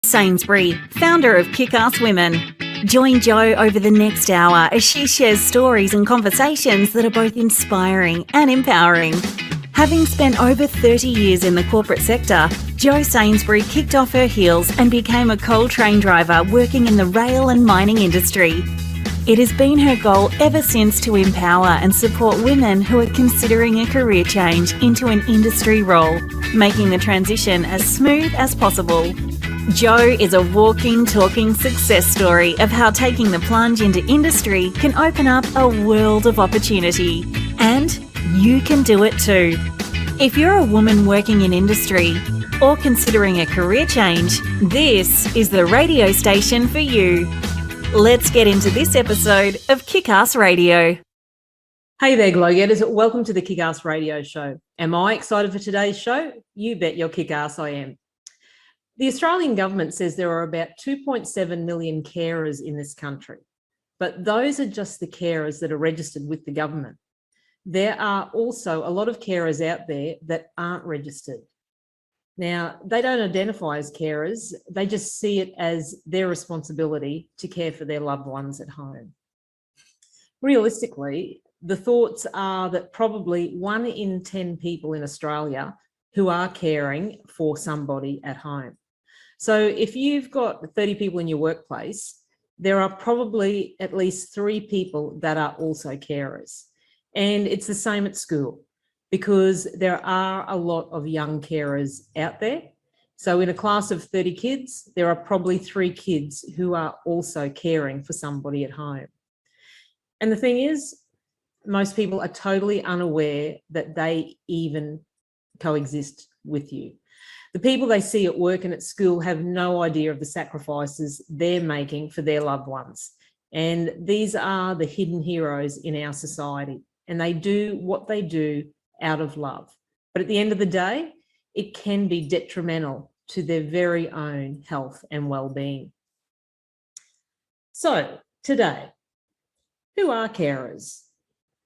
Sainsbury, founder of Kickass Women. Join Jo over the next hour as she shares stories and conversations that are both inspiring and empowering. Having spent over 30 years in the corporate sector, Jo Sainsbury kicked off her heels and became a coal train driver working in the rail and mining industry. It has been her goal ever since to empower and support women who are considering a career change into an industry role, making the transition as smooth as possible. Jo is a walking, talking success story of how taking the plunge into industry can open up a world of opportunity. And you can do it too. If you're a woman working in industry or considering a career change, this is the radio station for you. Let's get into this episode of Kickass Radio. Hey there, Glow-getters. Welcome to the Kickass Radio Show. Am I excited for today's show? You bet your kick-ass I am. The Australian government says there are about 2.7 million carers in this country, but those are just the carers that are registered with the government. There are also a lot of carers out there that aren't registered. Now, they don't identify as carers, they just see it as their responsibility to care for their loved ones at home. Realistically, the thoughts are that probably 1 in 10 people in Australia who are caring for somebody at home. So if you've got 30 people in your workplace, there are probably at least 3 people that are also carers. And it's the same at school because there are a lot of young carers out there. So in a class of 30 kids, there are probably 3 kids who are also caring for somebody at home. And the thing is, most people are totally unaware that they even coexist with you. The people they see at work and at school have no idea of the sacrifices they're making for their loved ones. And these are the hidden heroes in our society. And they do what they do out of love. But at the end of the day, it can be detrimental to their very own health and well-being. So today, who are carers?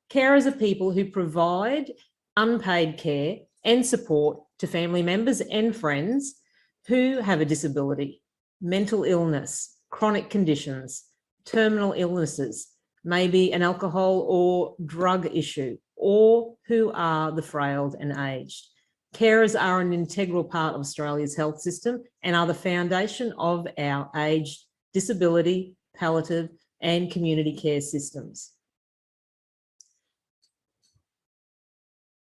Carers are people who provide unpaid care and support to family members and friends who have a disability, mental illness, chronic conditions, terminal illnesses, maybe an alcohol or drug issue, or who are the frail and aged. Carers are an integral part of Australia's health system and are the foundation of our aged, disability, palliative and community care systems.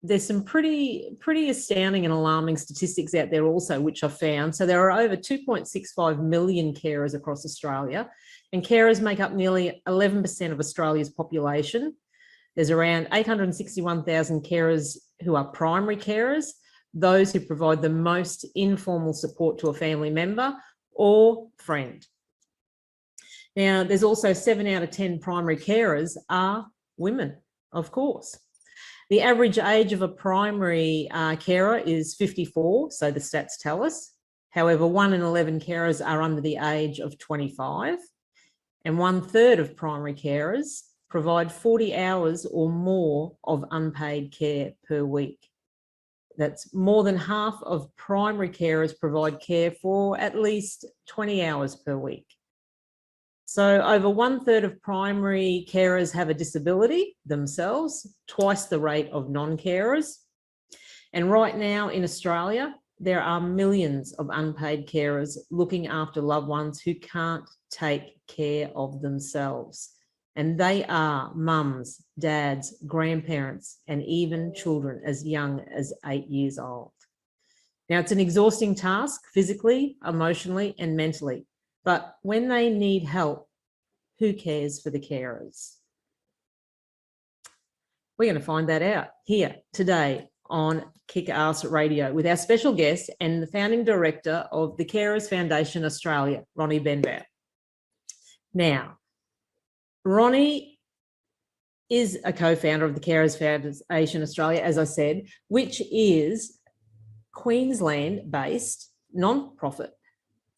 There's some pretty astounding and alarming statistics out there also, which I found. So there are over 2.65 million carers across Australia, and carers make up nearly 11% of Australia's population. There's around 861,000 carers who are primary carers, those who provide the most informal support to a family member or friend. Now, there's also 7 out of 10 primary carers are women, of course. The average age of a primary carer is 54, so the stats tell us. However, 1 in 11 carers are under the age of 25, and 1/3 of primary carers provide 40 hours or more of unpaid care per week. That's more than half of primary carers provide care for at least 20 hours per week. So over 1/3 of primary carers have a disability themselves, twice the rate of non-carers. And right now in Australia, there are millions of unpaid carers looking after loved ones who can't take care of themselves. And they are mums, dads, grandparents, and even children as young as 8 years old. Now, it's an exhausting task physically, emotionally, and mentally. But when they need help, who cares for the carers? We're going to find that out here today on Kick-Ass Radio with our special guest and the founding director of the Carers Foundation Australia, Ronnie Benbow. Now, Ronnie is a co-founder of the Carers Foundation Australia, as I said, which is Queensland-based non-profit,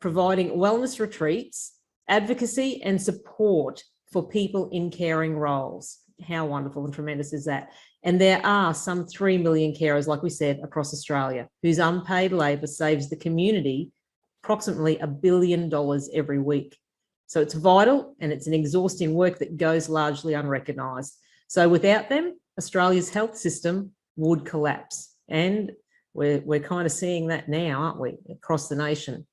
providing wellness retreats, advocacy and support for people in caring roles. How wonderful and tremendous is that? And there are some 3 million carers, like we said, across Australia, whose unpaid labour saves the community approximately $1 billion every week. So it's vital, and it's an exhausting work that goes largely unrecognised. So without them, Australia's health system would collapse. And we're kind of seeing that now, aren't we, across the nation?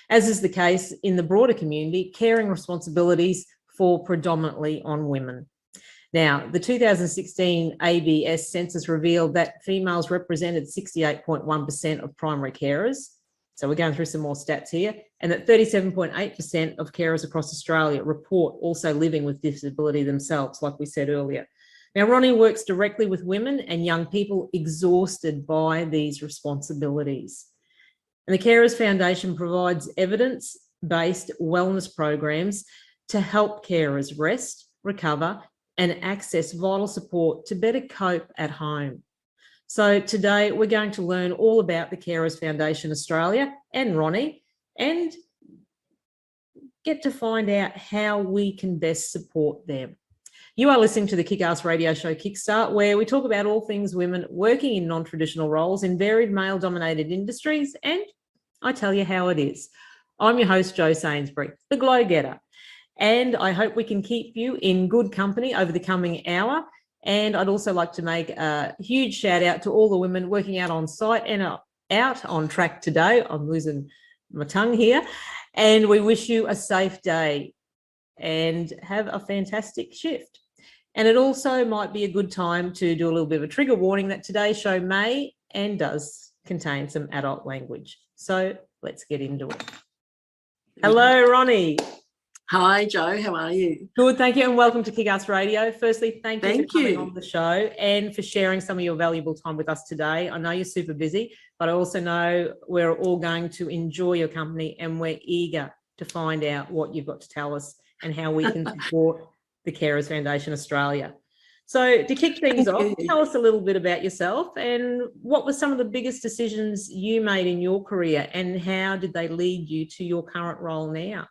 As is the case in the broader community, caring responsibilities fall predominantly on women. Now, the 2016 ABS census revealed that females represented 68.1% of primary carers. So we're going through some more stats here, and that 37.8% of carers across Australia report also living with disability themselves, like we said earlier. Now, Ronnie works directly with women and young people exhausted by these responsibilities. And the Carers Foundation provides evidence-based wellness programs to help carers rest, recover, and access vital support to better cope at home. So today we're going to learn all about the Carers Foundation Australia and Ronnie, and get to find out how we can best support them. You are listening to the Kickass radio show Kickstart, where we talk about all things women working in non-traditional roles in varied male-dominated industries, and I tell you how it is. I'm your host, Jo Sainsbury, the Glow Getter, and I hope we can keep you in good company over the coming hour. And I'd also like to make a huge shout out to all the women working out on site and out on track today. I'm losing my tongue here. And we wish you a safe day and have a fantastic shift. And it also might be a good time to do a little bit of a trigger warning that today's show may and does contain some adult language. So let's get into it. Hello, Ronnie. Hi, Jo. How are you? Good, thank you, and welcome to Kickass Radio. Firstly, thank you for coming on the show and for sharing some of your valuable time with us today. I know you're super busy, but I also know we're all going to enjoy your company, and we're eager to find out what you've got to tell us and how we can support the Carers Foundation Australia. So to kick things off, tell us a little bit about yourself and what were some of the biggest decisions you made in your career, and how did they lead you to your current role now?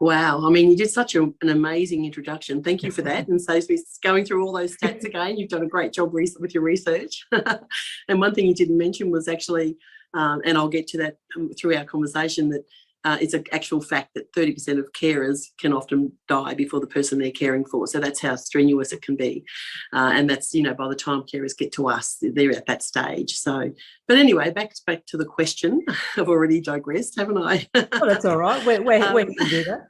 Wow. I mean, you did such an amazing introduction. Thank you for that. And so going through all those stats again, you've done a great job with your research. And one thing you didn't mention was actually, and I'll get to that through our conversation, that it's an actual fact that 30% of carers can often die before the person they're caring for. So that's how strenuous it can be. And that's, by the time carers get to us, they're at that stage. So, but anyway, back to the question. I've already digressed, haven't I? Oh, that's all right. Where can you do that?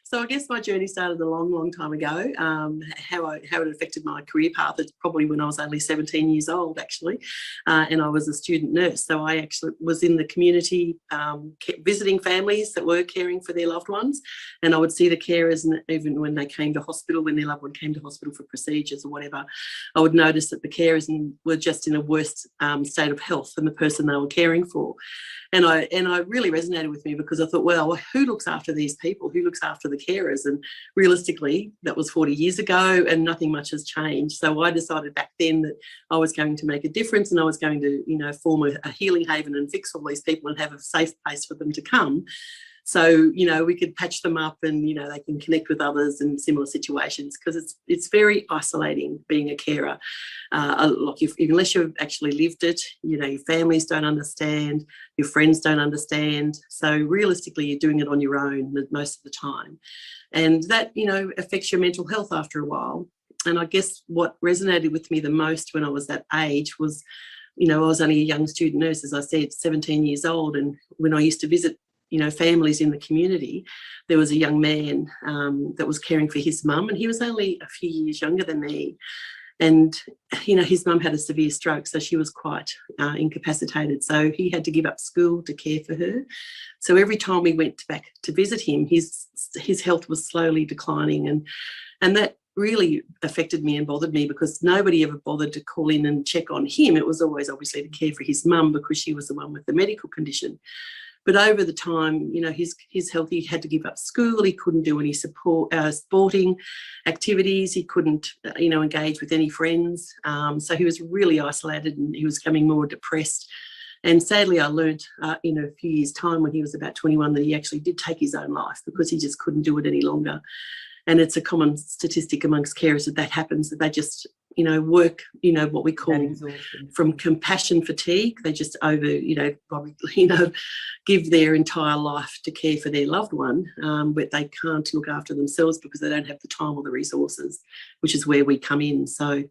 So I guess my journey started a long, long time ago. How it affected my career path is probably when I was only 17 years old, actually, and I was a student nurse. So I actually was in the community visiting families that were caring for their loved ones, and I would see the carers, and even when they came to hospital, when their loved one came to hospital for procedures or whatever, I would notice that the carers were just in a worse state of health than the person they were caring for. And I really resonated with me, because I thought, well, who looks after these people? Who looks after the carers? And realistically, that was 40 years ago and nothing much has changed. So I decided back then that I was going to make a difference, and I was going to, form a healing haven and fix all these people and have a safe place for them to come. So, we could patch them up and, they can connect with others in similar situations, because it's very isolating being a carer. Unless you've actually lived it, your families don't understand, your friends don't understand. So realistically, you're doing it on your own most of the time. And that, affects your mental health after a while. And I guess what resonated with me the most when I was that age was, I was only a young student nurse, as I said, 17 years old. And when I used to visit families in the community, there was a young man that was caring for his mum, and he was only a few years younger than me. And, his mum had a severe stroke, so she was quite incapacitated. So he had to give up school to care for her. So every time we went back to visit him, his health was slowly declining. And that really affected me and bothered me, because nobody ever bothered to call in and check on him. It was always obviously to care for his mum, because she was the one with the medical condition. But over the time, his health, he had to give up school. He couldn't do any sporting activities. He couldn't, engage with any friends. So he was really isolated, and he was becoming more depressed. And sadly, I learnt in a few years' time, when he was about 21, that he actually did take his own life, because he just couldn't do it any longer. And it's a common statistic amongst carers that happens, that they just work, what we call exhausted. from compassion fatigue. They just probably, give their entire life to care for their loved one, but they can't look after themselves because they don't have the time or the resources, which is where we come in. So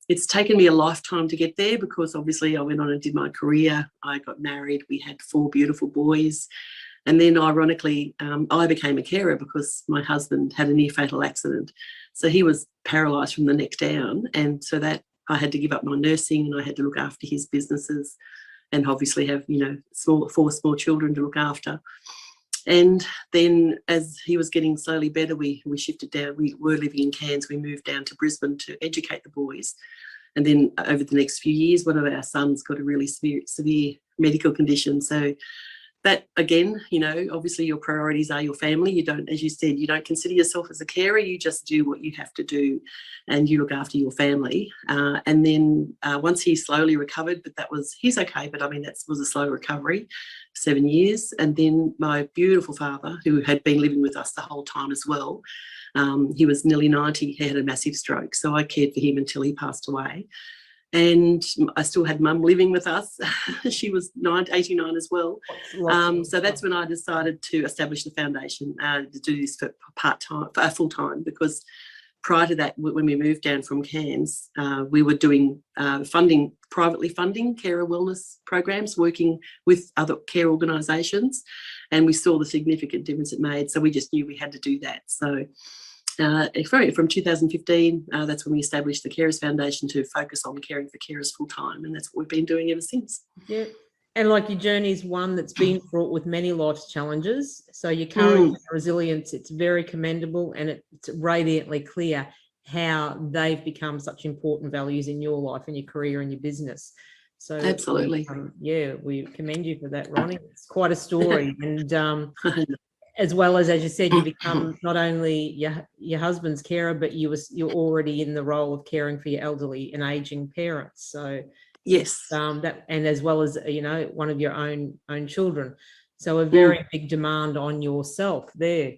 it's taken me a lifetime to get there, because obviously I went on and did my career. I got married. We had 4 beautiful boys. And then ironically, I became a carer because my husband had a near fatal accident. So he was paralysed from the neck down. And so that I had to give up my nursing, and I had to look after his businesses, and obviously have, 4 small children to look after. And then as he was getting slowly better, we shifted down. We were living in Cairns. We moved down to Brisbane to educate the boys. And then over the next few years, one of our sons got a really severe medical condition. So that, again, obviously your priorities are your family. You don't, as you said, you don't consider yourself as a carer. You just do what you have to do, and you look after your family. And then once he slowly recovered, but he's okay, but I mean, that was a slow recovery, 7 years. And then my beautiful father, who had been living with us the whole time as well, he was nearly 90. He had a massive stroke. So I cared for him until he passed away. And I still had mum living with us. She was 89 as well. So that's when I decided to establish the foundation, to do this for full-time, because prior to that, when we moved down from Cairns, we were doing privately funding carer wellness programs, working with other care organisations, and we saw the significant difference it made. So we just knew we had to do that. So from 2015, that's when we established the Carers Foundation to focus on caring for carers full time, and that's what we've been doing ever since. Yeah, and like your journey is one that's been fraught with many life's challenges. So your courage and resilience, it's very commendable, and it's radiantly clear how they've become such important values in your life and your career and your business. So absolutely, we commend you for that, Ronnie. It's quite a story, and as well as you said, you become not only your husband's carer, but you're already in the role of caring for your elderly and aging parents. So yes, that, and as well as one of your own children. So a very big demand on yourself there.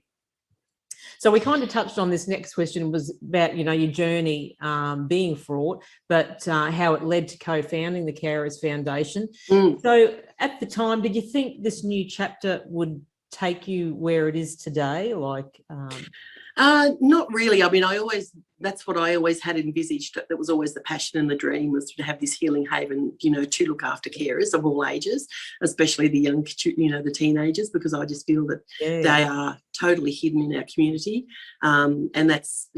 So we kind of touched on this next question, was about your journey being fraught, but how it led to co-founding the Carers Foundation. So at the time, did you think this new chapter would take you where it is today? Not really. I mean, that's what I always had envisaged. That was always the passion and the dream, was to have this healing haven, to look after carers of all ages, especially the young, the teenagers, because I just feel that they are totally hidden in our community. And that's,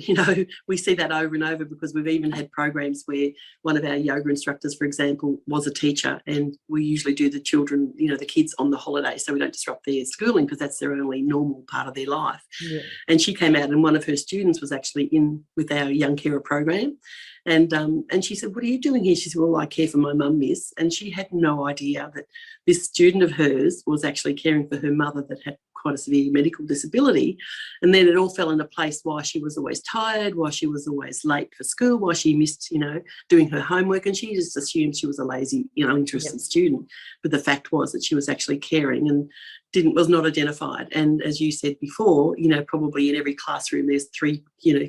we see that over and over, because we've even had programs where one of our yoga instructors, for example, was a teacher, and we usually do the children, the kids on the holiday, so we don't disrupt their schooling, because that's their only normal part of their life. Yeah. And she came out, and one of her students was actually in with our young carer program, and she said, "What are you doing here?" She said, "Well, I care for my mum, miss." And she had no idea that this student of hers was actually caring for her mother that had quite a severe medical disability. And then it all fell into place, why she was always tired, why she was always late for school, why she missed, doing her homework. And she just assumed she was a lazy, uninterested student. But the fact was that she was actually caring and was not identified. And as you said before, probably in every classroom there's 3,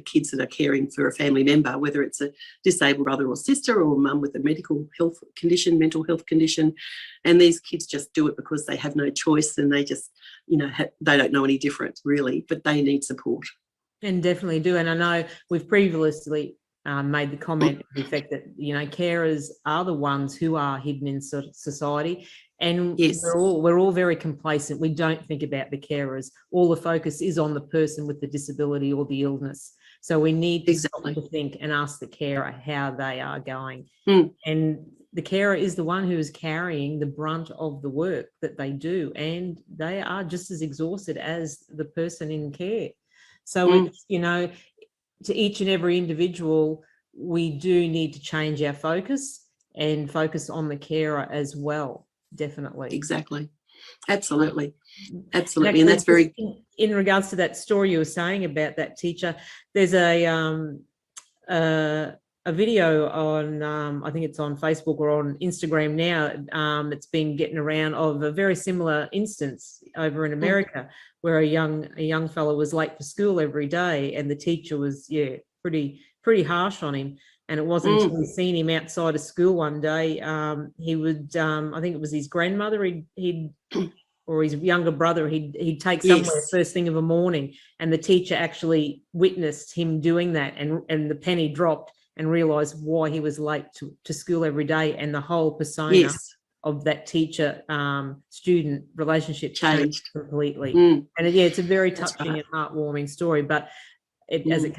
kids that are caring for a family member, whether it's a disabled brother or sister, or a mum with a mental health condition. And these kids just do it because they have no choice, and they just, they don't know any different really, but they need support. And definitely do. And I know we've previously made the comment to the effect that, carers are the ones who are hidden in society. And yes, we're all very complacent. We don't think about the carers. All the focus is on the person with the disability or the illness. So we need to stop to think and ask the carer how they are going. And the carer is the one who is carrying the brunt of the work that they do, and they are just as exhausted as the person in care. So it's, to each and every individual, we do need to change our focus and focus on the carer as well. Definitely. Exactly. Absolutely. Absolutely. And that's very... In regards to that story you were saying about that teacher, there's a video on, I think it's on Facebook or on Instagram now, it's been getting around, of a very similar instance over in America, where a young fellow was late for school every day, and the teacher was, pretty harsh on him. And it wasn't until we seen him outside of school one day, he would, I think it was his grandmother, or his younger brother, he'd take somewhere first thing of a morning, and the teacher actually witnessed him doing that, and the penny dropped, and realised why he was late to school every day, and the whole persona of that teacher-student relationship changed completely. And it's a very touching and heartwarming story, but as it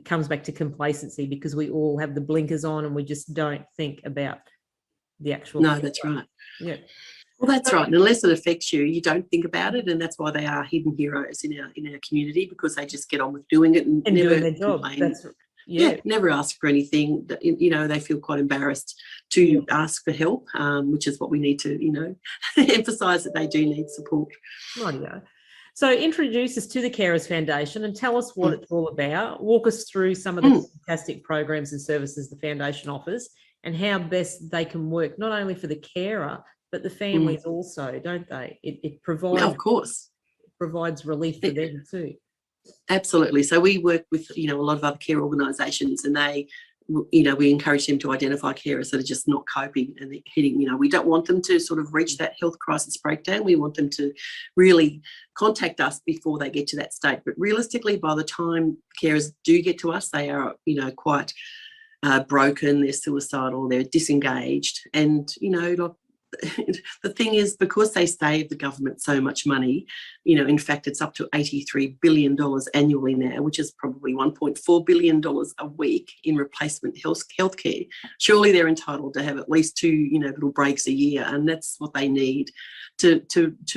comes back to complacency, because we all have the blinkers on and we just don't think about the actual. No, that's right. Yeah. Well, that's right. And unless it affects you, you don't think about it, and that's why they are hidden heroes in our community, because they just get on with doing it and never doing their job. Complain. Never ask for anything. They feel quite embarrassed to ask for help, which is what we need to, emphasise that they do need support. Rightio. So introduce us to the Carers Foundation and tell us what it's all about. Walk us through some of the fantastic programs and services the foundation offers, and how best they can work not only for the carer but the families also, don't they? It provides, of course, provides relief for them too. Absolutely. So we work with a lot of other care organisations, and they, we encourage them to identify carers that are just not coping and hitting. We don't want them to sort of reach that health crisis breakdown. We want them to really contact us before they get to that state. But realistically, by the time carers do get to us, they are quite broken. They're suicidal. They're disengaged, and the thing is, because they save the government so much money, in fact, it's up to $83 billion annually now, which is probably $1.4 billion a week in replacement healthcare. Surely they're entitled to have at least 2, little breaks a year, and that's what they need to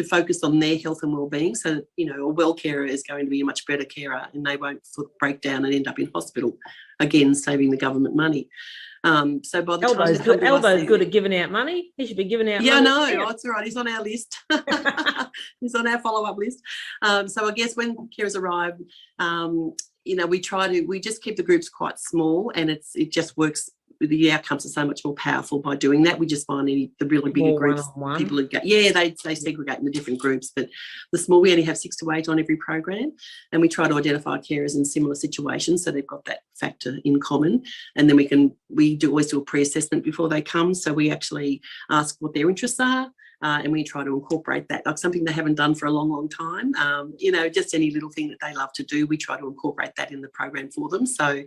focus on their health and well-being. So, a well carer is going to be a much better carer, and they won't break down and end up in hospital, again, saving the government money. So by the time Elbo's good at giving out money. He should be giving out money. Yeah, no, that's all right. He's on our list. He's on our follow-up list. So I guess when carers arrive, we just keep the groups quite small, and it just works. The outcomes are so much more powerful by doing that. We just find the really bigger groups, people who go, they segregate in the different groups, but the small, we only have 6 to 8 on every program, and we try to identify carers in similar situations, so they've got that factor in common. And then we always do a pre-assessment before they come, so we actually ask what their interests are. And we try to incorporate that, like something they haven't done for a long, long time. Just any little thing that they love to do, we try to incorporate that in the program for them. So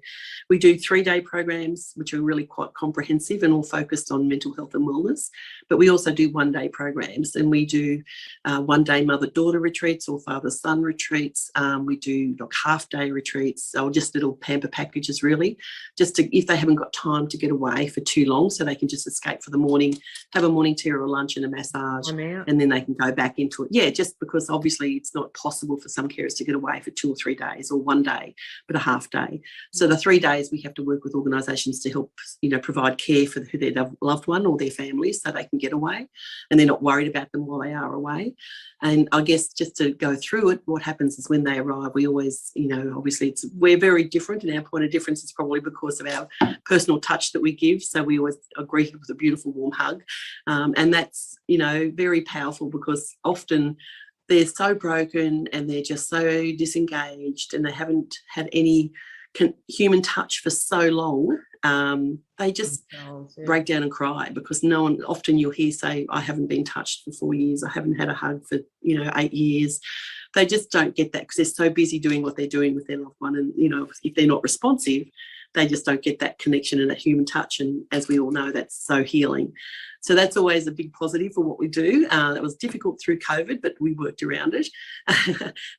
we do 3-day programs, which are really quite comprehensive and all focused on mental health and wellness. But we also do 1-day programs, and we do 1-day mother-daughter retreats or father-son retreats. We do half-day retreats, or just little pamper packages, really, just if they haven't got time to get away for too long, so they can just escape for the morning, have a morning tea or a lunch and a massage, and then they can go back into it. Yeah, just because obviously it's not possible for some carers to get away for 2 or 3 days or 1 day, but a half day. So the 3 days we have to work with organisations to help, provide care for their loved one or their families, so they can get away and they're not worried about them while they are away. And I guess just to go through it, what happens is when they arrive, we always, obviously we're very different, and our point of difference is probably because of our personal touch that we give. So we always are greeted with a beautiful warm hug, and that's, very powerful, because often they're so broken and they're just so disengaged, and they haven't had any human touch for so long. They just break down and cry, because no one, often you'll hear say, I haven't been touched for 4 years, I haven't had a hug for 8 years. They just don't get that, because they're so busy doing what they're doing with their loved one, and if they're not responsive, they just don't get that connection and that human touch. And as we all know, that's so healing. So that's always a big positive for what we do. That was difficult through COVID, but we worked around it.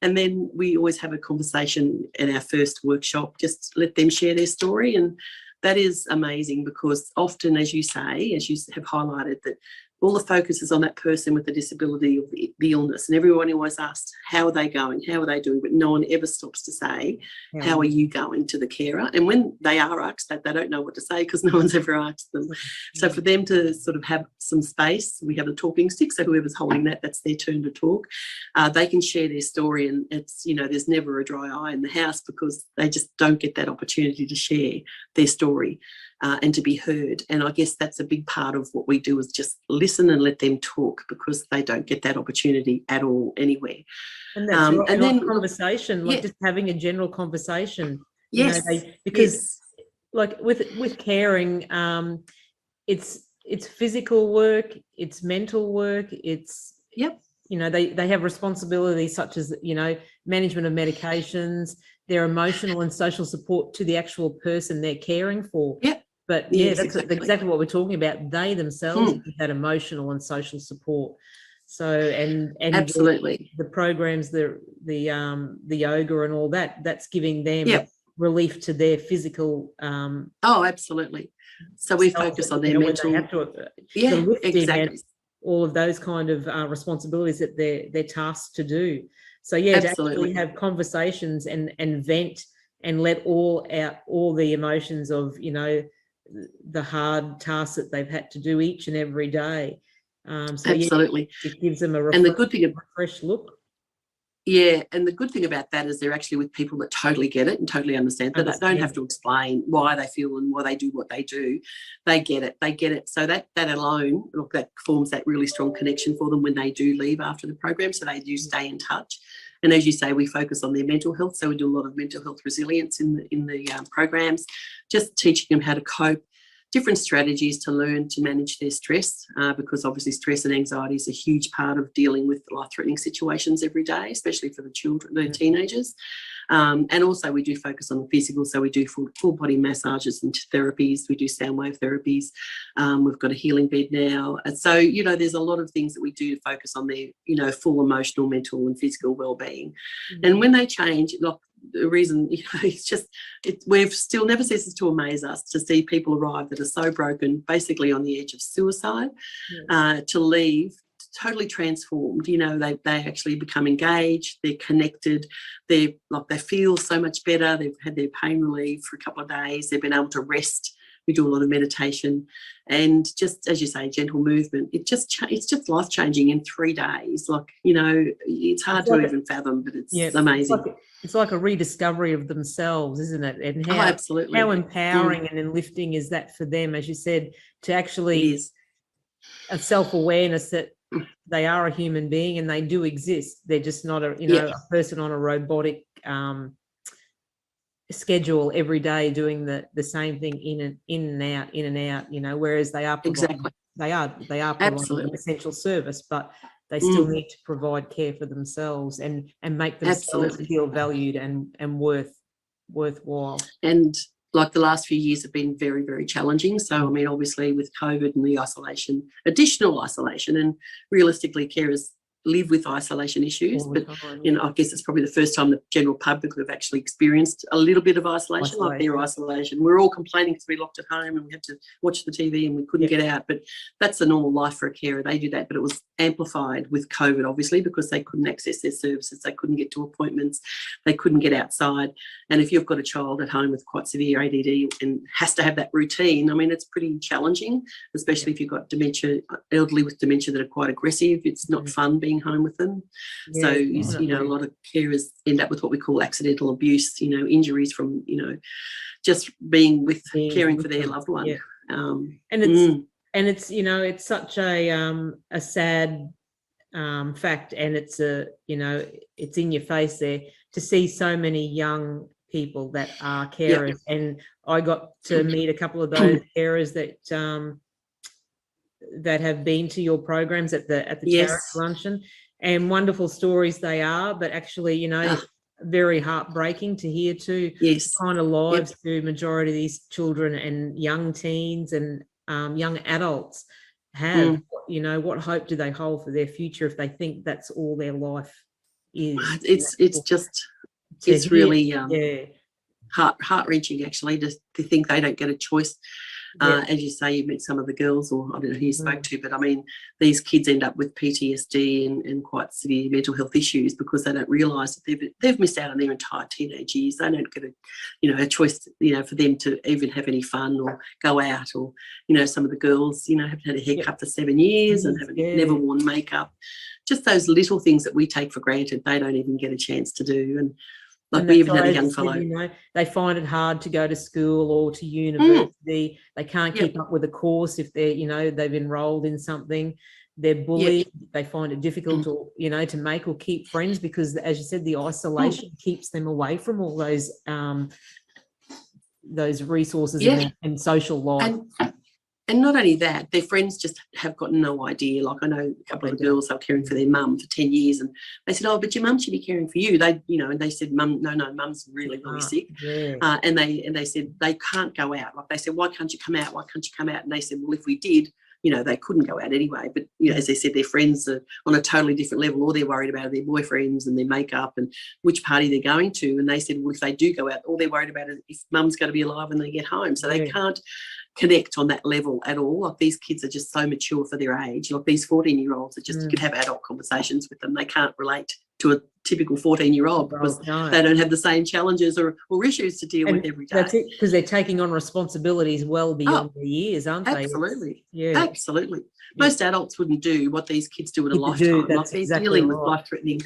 And then we always have a conversation in our first workshop, just let them share their story. And that is amazing, because often, as you say, as you have highlighted, that all the focus is on that person with the disability or the illness, and everyone always asks, how are they going? How are they doing? But no one ever stops to say, how are you going, to the carer? And when they are asked that, they don't know what to say, because no one's ever asked them. So for them to sort of have some space, we have a talking stick, so whoever's holding that's their turn to talk. They can share their story, and it's, there's never a dry eye in the house, because they just don't get that opportunity to share their story and to be heard. And I guess that's a big part of what we do, is just listen and let them talk, because they don't get that opportunity at all anywhere. And that's and then conversation, like just having a general conversation. Yes. Because like with caring, it's physical work, it's mental work, it's they have responsibilities such as management of medications, their emotional and social support to the actual person they're caring for. But yes, that's exactly what we're talking about. They themselves need that emotional and social support. So and absolutely the programs, the yoga and all that's giving them relief to their physical absolutely. So we focus on their mental, when they have the lifting exactly. and all of those kind of responsibilities that they're tasked to do. So to actually have conversations and vent and let all out all the emotions of the hard tasks that they've had to do each and every day. Absolutely. It gives them a refreshed look. Yeah, and the good thing about that is they're actually with people that totally get it and totally understand, that they don't have to explain why they feel and why they do what they do. They get it. So that alone, look, that forms that really strong connection for them when they do leave after the program, so they do stay in touch. And as you say, we focus on their mental health, so we do a lot of mental health resilience in the programs, just teaching them how to cope, different strategies to learn to manage their stress, because obviously stress and anxiety is a huge part of dealing with life-threatening situations every day, especially for the children, the teenagers. And also we do focus on the physical, so we do full body massages and therapies, we do sound wave therapies, we've got a healing bed now. And so, there's a lot of things that we do to focus on their, full emotional, mental and physical well-being. And when they change, like, the reason, it's just, we've still never ceases to amaze us to see people arrive that are so broken, basically on the edge of suicide, to leave totally transformed. They actually become engaged, they're connected, they feel so much better, they've had their pain relieved for a couple of days, they've been able to rest. We do a lot of meditation and just, as you say, gentle movement. It's just life-changing in 3 days. It's hard to even fathom, but it's amazing. It's like a rediscovery of themselves, isn't it? And how, absolutely. How empowering and enlifting is that for them, as you said, to actually a self-awareness that they are a human being and they do exist. They're just not a person on a robotic schedule every day doing the same thing in and out, whereas they are providing, they are providing an essential service, but they still need to provide care for themselves and make themselves feel valued and worthwhile. And like the last few years have been very, very challenging. So, I mean, obviously with COVID and the additional isolation, and realistically carers live with isolation issues, but I guess it's probably the first time the general public have actually experienced a little bit of isolation, like their isolation. We're all complaining because we locked at home and we had to watch the TV and we couldn't get out, but that's the normal life for a carer. They do that, but it was amplified with COVID, obviously, because they couldn't access their services, they couldn't get to appointments, they couldn't get outside. And if you've got a child at home with quite severe ADD and has to have that routine, I mean, it's pretty challenging, especially if you've got dementia, elderly with dementia that are quite aggressive. It's not fun being home with them. So a lot of carers end up with what we call accidental abuse, injuries from just being caring for their loved one. And it's it's such a sad fact, and it's it's in your face there to see so many young people that are carers. And I got to meet a couple of those carers that have been to your programs at the charity luncheon, and wonderful stories they are, but actually very heartbreaking to hear too. The kind of lives the majority of these children and young teens and young adults have. What hope do they hold for their future if they think that's all their life is? It's really heart-wrenching, actually, to think they don't get a choice. As you say, you met some of the girls, or I don't know who you spoke to, but I mean, these kids end up with PTSD and quite severe mental health issues because they don't realise that they've missed out on their entire teenage years. They don't get a choice, for them to even have any fun or go out, or some of the girls, haven't had a haircut for 7 years and haven't never worn makeup. Just those little things that we take for granted, they don't even get a chance to do. And we even had a young fellow. They find it hard to go to school or to university. They can't keep up with a course if they're, they've enrolled in something. They're bullied. They find it difficult to make or keep friends because, as you said, the isolation keeps them away from all those those resources Yeah. and social life. And not only that, their friends just have got no idea. Like I know a couple of the girls, they were caring for their mum for 10 years, and they said, "Oh, but your mum should be caring for you." They, and they said, "Mum, no, mum's really sick." Yeah. And they said they can't go out. Like they said, "Why can't you come out? Why can't you come out?" And they said, "Well, if we did, they couldn't go out anyway." But as they said, their friends are on a totally different level. All they're worried about are their boyfriends and their makeup and which party they're going to. And they said, well, if they do go out, all they're worried about is if mum's going to be alive when they get home. So they can't connect on that level at all. Like these kids are just so mature for their age. Like these 14-year-olds are just, you could have adult conversations with them. They can't relate to a typical 14-year-old because they don't have the same challenges or issues to deal with every day. That's it, because they're taking on responsibilities well beyond their years, aren't they? Absolutely. Yeah. Absolutely. Most adults wouldn't do what these kids do in a lifetime. Like they're exactly dealing with life-threatening,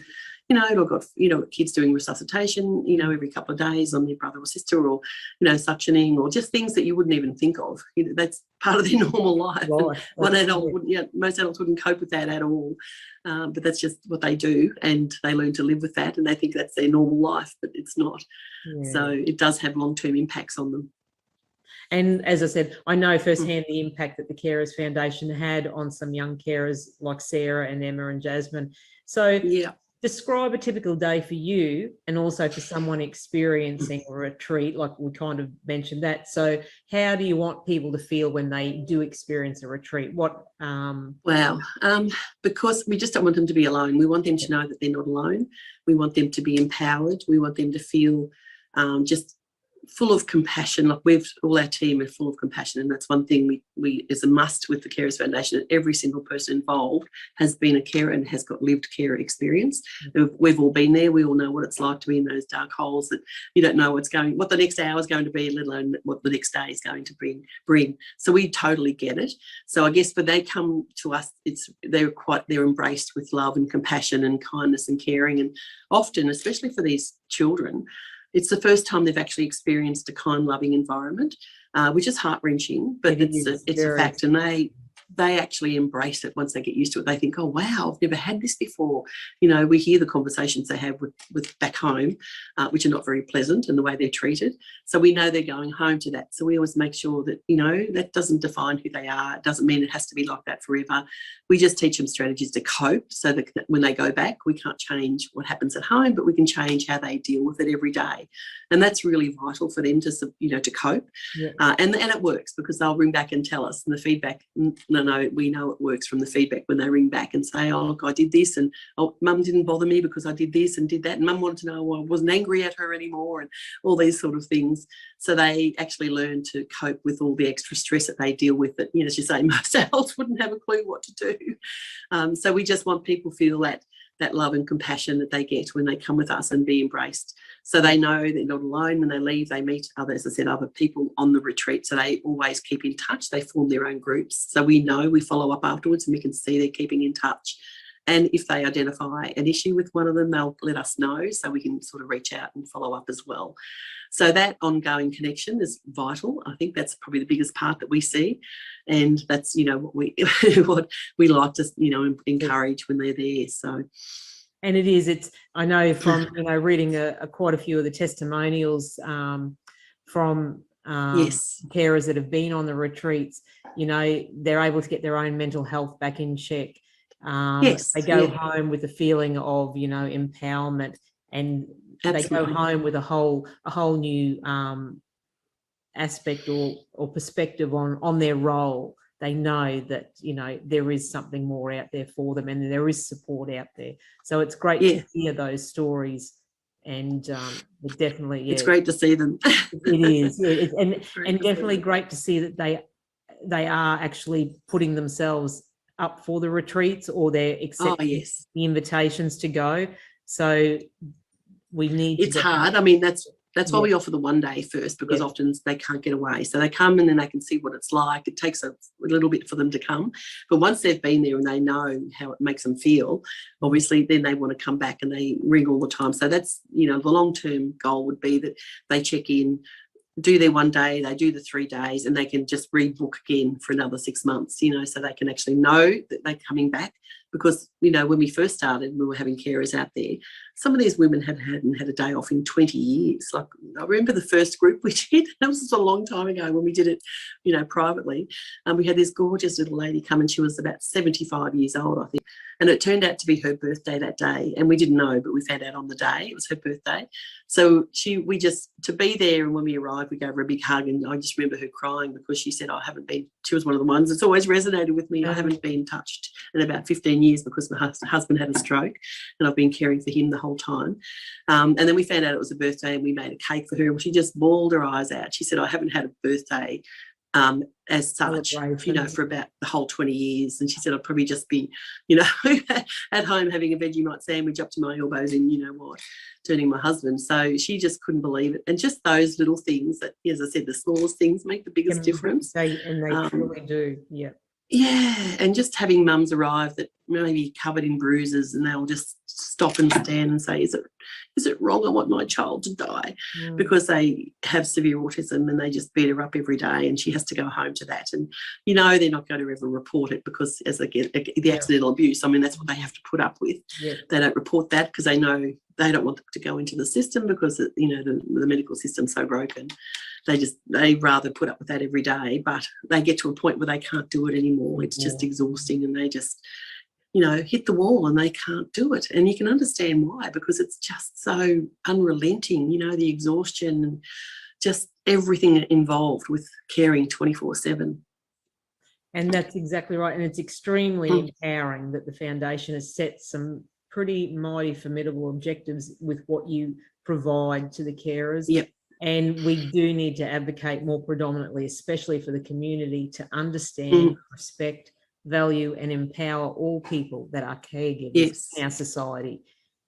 they've got, kids doing resuscitation, every couple of days on their brother or sister, or, suctioning, or just things that you wouldn't even think of. That's part of their normal life. Most adults wouldn't cope with that at all. But that's just what they do, and they learn to live with that, and they think that's their normal life, but it's not. Yeah. So it does have long-term impacts on them. And as I said, I know firsthand the impact that the Carers Foundation had on some young carers like Sarah and Emma and Jasmine. So describe a typical day for you, and also for someone experiencing a retreat, like we kind of mentioned that. So how do you want people to feel when they do experience a retreat? Because we just don't want them to be alone. We want them to know that they're not alone. We want them to be empowered. We want them to feel just full of compassion. Like all our team are full of compassion, and that's one thing we is a must with the Carers Foundation. Every single person involved has been a carer and has got lived carer experience. We've all been there. We all know what it's like to be in those dark holes that you don't know what the next hour is going to be, let alone what the next day is going to bring. So we totally get it. So I guess when they come to us, they're embraced with love and compassion and kindness and caring, and often, especially for these children, it's the first time they've actually experienced a kind, loving environment, which is heart-wrenching, but it's a fact, and they actually embrace it once they get used to it. They think, oh, wow, I've never had this before. We hear the conversations they have with back home, which are not very pleasant, and the way they're treated. So we know they're going home to that. So we always make sure that, that doesn't define who they are. It doesn't mean it has to be like that forever. We just teach them strategies to cope, so that when they go back, we can't change what happens at home, but we can change how they deal with it every day. And that's really vital for them to cope. Yeah. And it works, because they'll ring back and tell us, and the feedback, no, we know it works from the feedback when they ring back and say, oh, look, I did this, and mum didn't bother me because I did this and did that, and mum wanted to know why I wasn't angry at her anymore, and all these sort of things. So they actually learn to cope with all the extra stress that they deal with that, as you say, most adults wouldn't have a clue what to do. So we just want people to feel that love and compassion that they get when they come with us, and be embraced. So they know they're not alone. When they leave, they meet other people on the retreat. So they always keep in touch. They form their own groups. So we follow up afterwards, and we can see they're keeping in touch. And if they identify an issue with one of them, they'll let us know, so we can sort of reach out and follow up as well. So that ongoing connection is vital. I think that's probably the biggest part that we see. And that's, what we like to, encourage when they're there. So. And it's, I know from, reading quite a few of the testimonials from carers that have been on the retreats, they're able to get their own mental health back in check. They go home with a feeling of, empowerment, and Absolutely. They go home with a whole new aspect or perspective on their role. They know that, there is something more out there for them, and there is support out there. So it's great to hear those stories, and it definitely, it's great to see them. It is, and definitely great to see that they are actually putting themselves up for the retreats, or they're accepting the invitations to go. So we need. It's hard. I mean, that's why we offer the one day first, because often they can't get away. So they come, and then they can see what it's like. It takes a little bit for them to come. But once they've been there and they know how it makes them feel, obviously then they want to come back, and they ring all the time. So that's, the long-term goal would be that they check in, do their one day, they do the 3 days, and they can just rebook again for another 6 months, so they can actually know that they're coming back, because, you know, when we first started, we were having carers out there. Some of these women hadn't had a day off in 20 years. Like, I remember the first group we did, that was just a long time ago when we did it, you know, privately. And we had this gorgeous little lady come, and she was about 75 years old, I think. And it turned out to be her birthday that day. And we didn't know, but we found out on the day it was her birthday. So we just, to be there, and when we arrived, we gave her a big hug. And I just remember her crying because she said, she was one of the ones that's always resonated with me. I haven't been touched in about 15 years because my husband had a stroke, and I've been caring for him the whole time. And then we found out it was a birthday, and we made a cake for her. And she just bawled her eyes out. She said, I haven't had a birthday as such, you know, for about the whole 20 years. And she said, I'd probably just be, you know, at home having a Vegemite sandwich up to my elbows in, you know what, turning my husband. So she just couldn't believe it. And just those little things that, as I said, the smallest things make the biggest difference. They truly do, yeah. Yeah, and just having mums arrive that maybe covered in bruises, and they'll just stop and stand and say, is it wrong I want my child to die? Because they have severe autism and they just beat her up every day, and she has to go home to that. And, you know, they're not going to ever report it because as they get the accidental abuse, I mean, that's what they have to put up with. Yeah. They don't report that because they know they don't want to go into the system because, you know, the medical system's so broken. They rather put up with that every day, but they get to a point where they can't do it anymore. It's just exhausting, and they just, you know, hit the wall and they can't do it. And you can understand why, because it's just so unrelenting, you know, the exhaustion and just everything involved with caring 24/7. And that's exactly right. And it's extremely empowering that the foundation has set some pretty mighty formidable objectives with what you provide to the carers. Yep. And we do need to advocate more predominantly, especially for the community, to understand, respect, value and empower all people that are caregivers in our society.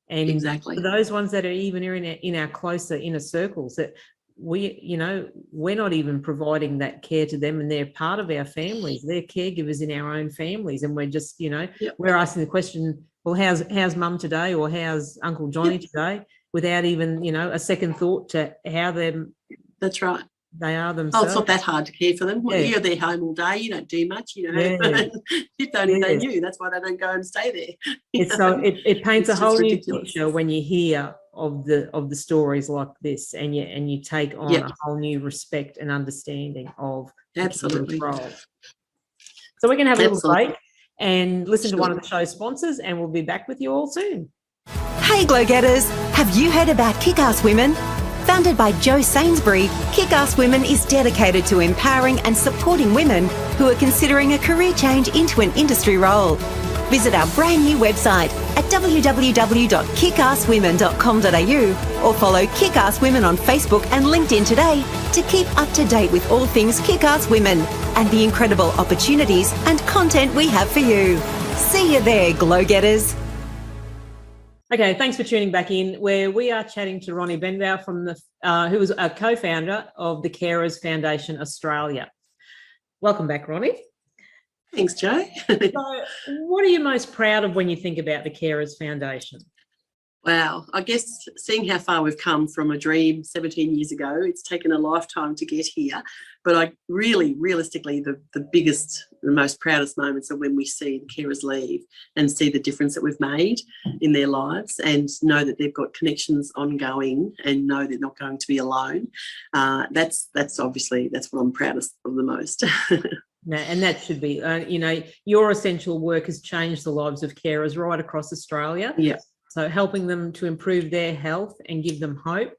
And for those ones that are even in our closer inner circles, that we, you know, we're not even providing that care to them, and they're part of our families. They're caregivers in our own families, and we're just, you know, we're asking the question, well, how's mum today, or how's Uncle Johnny today, without even, you know, a second thought to how them. That's right. They are themselves. Oh, it's not that hard to care for them. Well, you're there home all day. You don't do much, you know. If only they knew. That's why they don't go and stay there. So it paints a whole new picture when you hear of the stories like this, and you take on a whole new respect and understanding of the role. So we're going to have a little break and listen to one of the show's sponsors, and we'll be back with you all soon. Hey, Glow-Getters, have you heard about Kickass Women? Founded by Jo Sainsbury, Kickass Women is dedicated to empowering and supporting women who are considering a career change into an industry role. Visit our brand new website at www.kickasswomen.com.au or follow Kickass Women on Facebook and LinkedIn today to keep up to date with all things Kickass Women and the incredible opportunities and content we have for you. See you there, Glow-Getters. Okay, thanks for tuning back in, where we are chatting to Ronnie Benbow from who is a co-founder of the Carers Foundation Australia. Welcome back, Ronnie. Thanks, Jo. So, what are you most proud of when you think about the Carers Foundation? Wow, I guess seeing how far we've come from a dream 17 years ago, it's taken a lifetime to get here. But I realistically, the biggest, the most proudest moments are when we see the carers leave and see the difference that we've made in their lives, and know that they've got connections ongoing and know they're not going to be alone. That's obviously, that's what I'm proudest of the most. No, and that should be, you know, your essential work has changed the lives of carers right across Australia. Yeah. So helping them to improve their health and give them hope.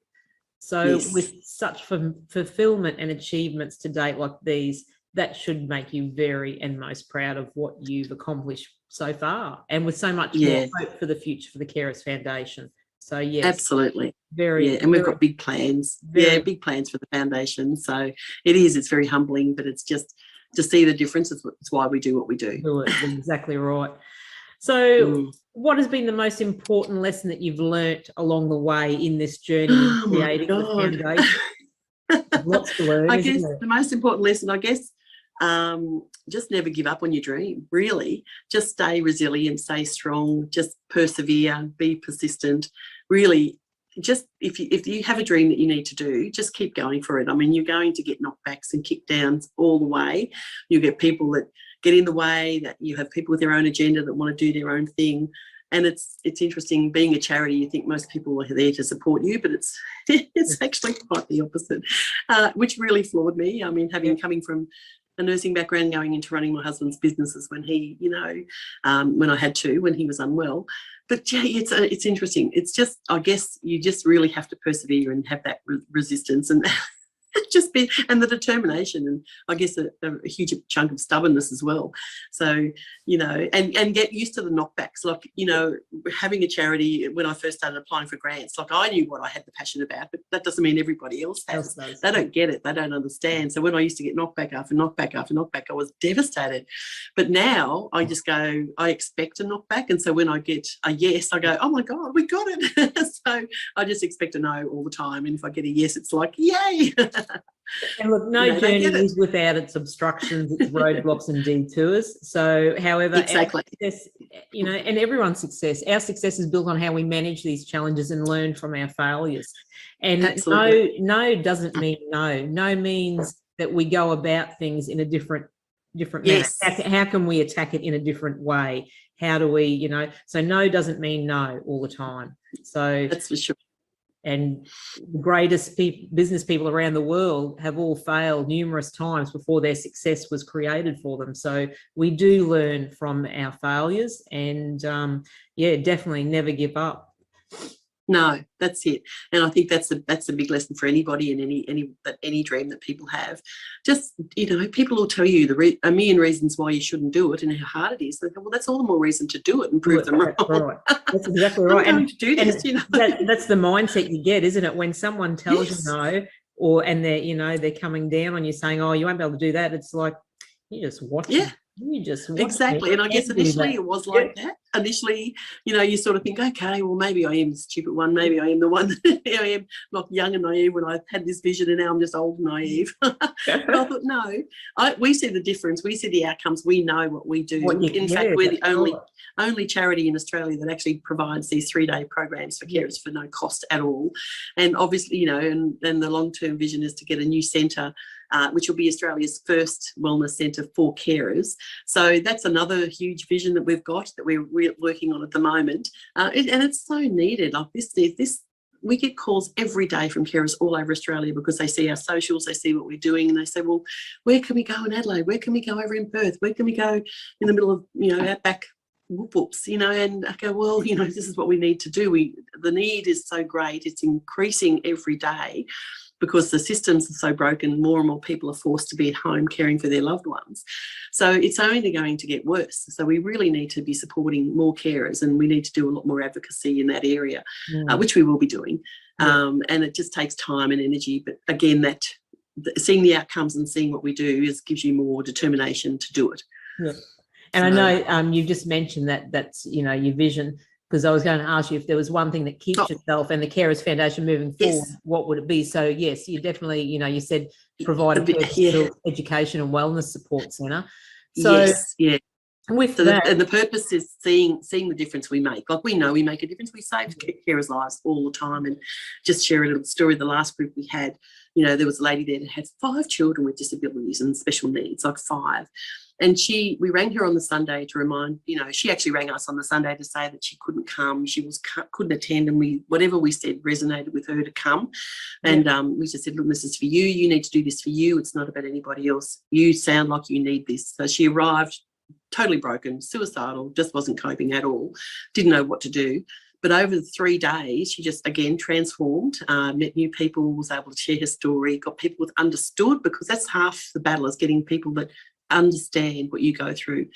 So with such fulfillment and achievements to date like these, that should make you very and most proud of what you've accomplished so far, and with so much more hope for the future for the Carers Foundation. So yes, absolutely, and we've got big plans. Big plans for the foundation. So it's very humbling, but it's just to see the difference. It's why we do what we do. Exactly right. So what has been the most important lesson that you've learnt along the way in this journey of creating the foundation? Lots to learn. I guess the most important lesson, just never give up on your dream, really. Just stay resilient, stay strong, just persevere, be persistent. Really, just if you have a dream that you need to do, just keep going for it. I mean, you're going to get knockbacks and kick downs all the way. You get people that, get in the way, that you have people with their own agenda that want to do their own thing. And it's interesting, being a charity, you think most people are there to support you, but it's actually quite the opposite, which really floored me. I mean, coming from a nursing background, going into running my husband's businesses when he, when I had to, when he was unwell. But yeah, it's interesting. It's just, I guess you just really have to persevere and have that resistance and and the determination, and I guess a huge chunk of stubbornness as well. So, and get used to the knockbacks. Like, having a charity, when I first started applying for grants, like, I knew what I had the passion about, but that doesn't mean everybody else has. They don't get it. They don't understand. So when I used to get knockback after knockback after knockback, I was devastated. But now I just go, I expect a knockback. And so when I get a yes, I go, oh my God, we got it. So I just expect a no all the time. And if I get a yes, it's like, yay. And look, no journey is without its obstructions, its roadblocks and detours. So, however, exactly. Our success, and everyone's success, our success is built on how we manage these challenges and learn from our failures. And no doesn't mean no. No means that we go about things in a different yes. manner. How can we attack it in a different way? How do we, so no doesn't mean no all the time. So that's for sure. And the greatest business people around the world have all failed numerous times before their success was created for them. So we do learn from our failures, and definitely never give up. No, that's it. And I think that's a big lesson for anybody and any dream that people have. Just, people will tell you a million reasons why you shouldn't do it and how hard it is. Well, that's all the more reason to do it and prove them wrong. Right. That's exactly right. I'm going to do this, that's the mindset you get, isn't it? When someone tells you no, and they're coming down on you saying, oh, you won't be able to do that. It's like, you just watch it. You just exactly. And I guess initially it was like that. Initially, you sort of think, okay, well, maybe I am the stupid one. Maybe I am the one that I am not young and naive when I had this vision, and now I'm just old and naive. But I thought, no, we see the difference. We see the outcomes. We know what we do. In fact, we're the only charity in Australia that actually provides these 3-day programs for carers for no cost at all. And obviously, and the long-term vision is to get a new centre, which will be Australia's first wellness centre for carers. So that's another huge vision that we've got, that we're working on at the moment. And it's so needed. Like this, we get calls every day from carers all over Australia because they see our socials, they see what we're doing, and they say, well, where can we go in Adelaide? Where can we go over in Perth? Where can we go in the middle of, outback whoop-whoops, and I go, well, this is what we need to do. The need is so great. It's increasing every day because the systems are so broken. More and more people are forced to be at home caring for their loved ones. So it's only going to get worse. So we really need to be supporting more carers, and we need to do a lot more advocacy in that area, which we will be doing. And it just takes time and energy. But again, seeing the outcomes and seeing what we do gives you more determination to do it. Yeah. And I know you've just mentioned that's, your vision, because I was going to ask you if there was one thing that keeps yourself and the Carers Foundation moving forward, what would it be? So, yes, you definitely, you said provide a purpose-built education and wellness support centre. So, and the purpose is seeing the difference we make. Like, we know we make a difference. We save carers' lives all the time. And just share a little story, the last group we had, there was a lady there that had 5 children with disabilities and special needs, like 5. And we rang her on the Sunday to remind, she actually rang us on the Sunday to say that she couldn't come, couldn't attend, and whatever we said resonated with her to come. And we just said, look, this is for you. You need to do this for you. It's not about anybody else. You sound like you need this. So she arrived totally broken, suicidal, just wasn't coping at all, didn't know what to do. But over the 3 days, she just, again, transformed, met new people, was able to share her story, got people that understood, because that's half the battle, is getting people that understand what you go through.